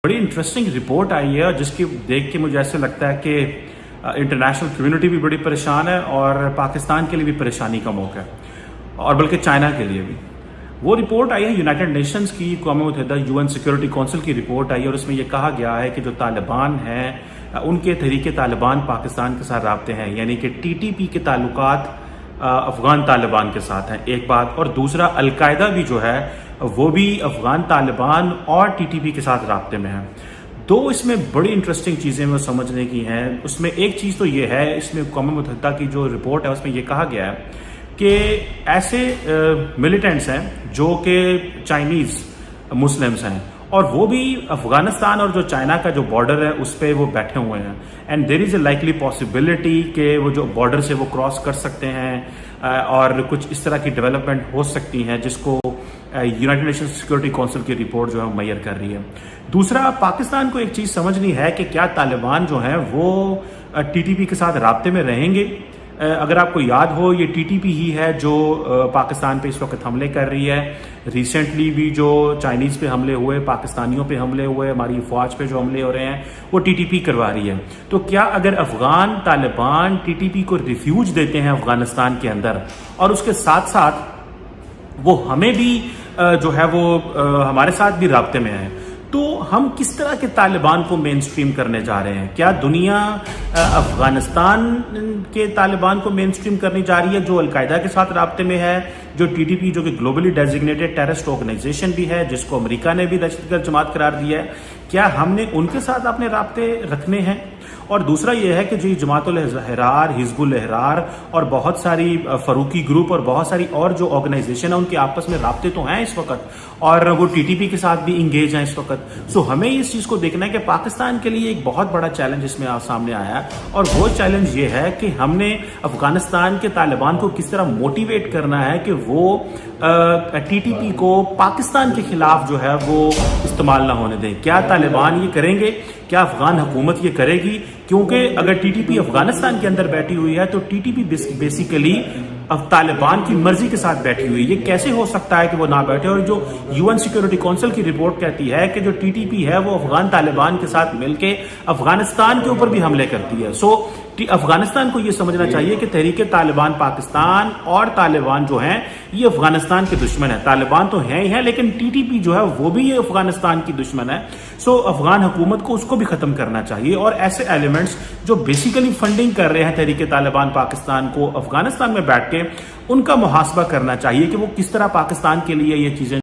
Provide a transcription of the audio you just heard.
بڑی interesting report آئی ہے اور جس کی دیکھ کے مجھے ایسے لگتا ہے کہ انٹرنیشنل کمیونٹی بھی بڑی پریشان ہے اور پاکستان کے لیے بھی پریشانی کا موقع ہے اور بلکہ چائنا کے لیے بھی. وہ رپورٹ آئی ہے یونائٹڈ نیشنز کی، اقوام متحدہ UN سیکورٹی کونسل کی رپورٹ آئی ہے اور اس میں یہ کہا گیا ہے کہ جو طالبان ہیں ان کے تحریک طالبان پاکستان کے ساتھ رابطے ہیں، یعنی کہ TTP کے تعلقات افغان طالبان کے ساتھ ہیں، ایک بات. اور دوسرا القاعدہ بھی جو ہے وہ بھی افغان طالبان اور TTP کے ساتھ رابطے میں ہیں. دو اس میں بڑی انٹرسٹنگ چیزیں وہ سمجھنے کی ہیں. اس میں ایک چیز تو یہ ہے، اس میں اقوام متحدہ کی جو رپورٹ ہے اس میں یہ کہا گیا ہے کہ ایسے ملیٹنٹس ہیں جو کہ چائنیز مسلمز ہیں اور وہ بھی افغانستان اور جو چائنا کا جو بارڈر ہے اس پہ وہ بیٹھے ہوئے ہیں، and there is a likely possibility کہ وہ جو بارڈر سے وہ کراس کر سکتے ہیں اور کچھ اس طرح کی ڈیولپمنٹ ہو سکتی ہیں جس کو یونائٹڈ نیشن سیکورٹی کونسل کی رپورٹ جو ہے میئر کر رہی ہے. دوسرا، پاکستان کو ایک چیز سمجھنی ہے کہ کیا طالبان جو ہیں وہ TTP کے ساتھ رابطے میں رہیں گے. اگر آپ کو یاد ہو، یہ TTP ہی ہے جو پاکستان پہ اس وقت حملے کر رہی ہے. ریسنٹلی بھی جو چائنیز پہ حملے ہوئے، پاکستانیوں پہ حملے ہوئے، ہماری فوج پہ جو حملے ہو رہے ہیں وہ TTP کروا رہی ہے. تو کیا اگر افغان طالبان TTP کو ریفیوج دیتے ہیں افغانستان کے اندر اور اس کے ساتھ ساتھ وہ ہمیں بھی جو ہے وہ ہمارے ساتھ بھی رابطے میں ہیں، تو ہم کس طرح کے طالبان کو مین سٹریم کرنے جا رہے ہیں؟ کیا دنیا افغانستان کے طالبان کو مین سٹریم کرنی جا رہی ہے جو القاعدہ کے ساتھ رابطے میں ہے، جو TTP جو کہ گلوبلی ڈیزگنیٹڈ ٹیررسٹ آرگنائزیشن بھی ہے، جس کو امریکہ نے بھی دہشت گرد جماعت قرار دیا ہے؟ کیا ہم نے ان کے ساتھ اپنے رابطے رکھنے ہیں؟ اور دوسرا یہ ہے کہ جو جماعت الاحرار، حزب الاحرار اور بہت ساری فروقی گروپ اور بہت ساری اور جو آرگنائزیشن ہیں ان کے آپس میں رابطے تو ہیں اس وقت اور وہ TTP کے ساتھ بھی انگیج ہیں اس وقت. سو ہمیں اس چیز کو دیکھنا ہے کہ پاکستان کے لیے ایک بہت بڑا چیلنج اس میں سامنے آیا ہے اور وہ چیلنج یہ ہے کہ ہم نے افغانستان کے طالبان کو کس طرح موٹیویٹ کرنا ہے کہ وہ TTP کو پاکستان کے خلاف جو ہے وہ استعمال نہ ہونے دیں. کیا طالبان یہ کریں گے؟ کیا افغان حکومت یہ کرے گی؟ کیونکہ اگر TTP افغانستان کے اندر بیٹھی ہوئی ہے تو TTP بیسیکلی اب طالبان کی مرضی کے ساتھ بیٹھی ہوئی. یہ کیسے ہو سکتا ہے کہ وہ نہ بیٹھے؟ اور جو UN سیکورٹی کونسل کی رپورٹ کہتی ہے کہ جو TTP ہے وہ افغان طالبان کے ساتھ مل کے افغانستان کے اوپر بھی حملے کرتی ہے. سو افغانستان کو یہ سمجھنا چاہیے کہ تحریک طالبان پاکستان اور طالبان جو ہیں یہ افغانستان کے دشمن ہیں. طالبان تو ہیں ہی ہیں لیکن TTP جو ہے وہ بھی یہ افغانستان کی دشمن ہے. سو افغان حکومت کو اس کو بھی ختم کرنا چاہیے اور ایسے ایلیمنٹس جو بیسیکلی فنڈنگ کر رہے ہیں تحریک طالبان پاکستان کو افغانستان میں بیٹھ کے ان کا محاسبہ کرنا چاہیے کہ وہ کس طرح پاکستان کے لیے یہ چیزیں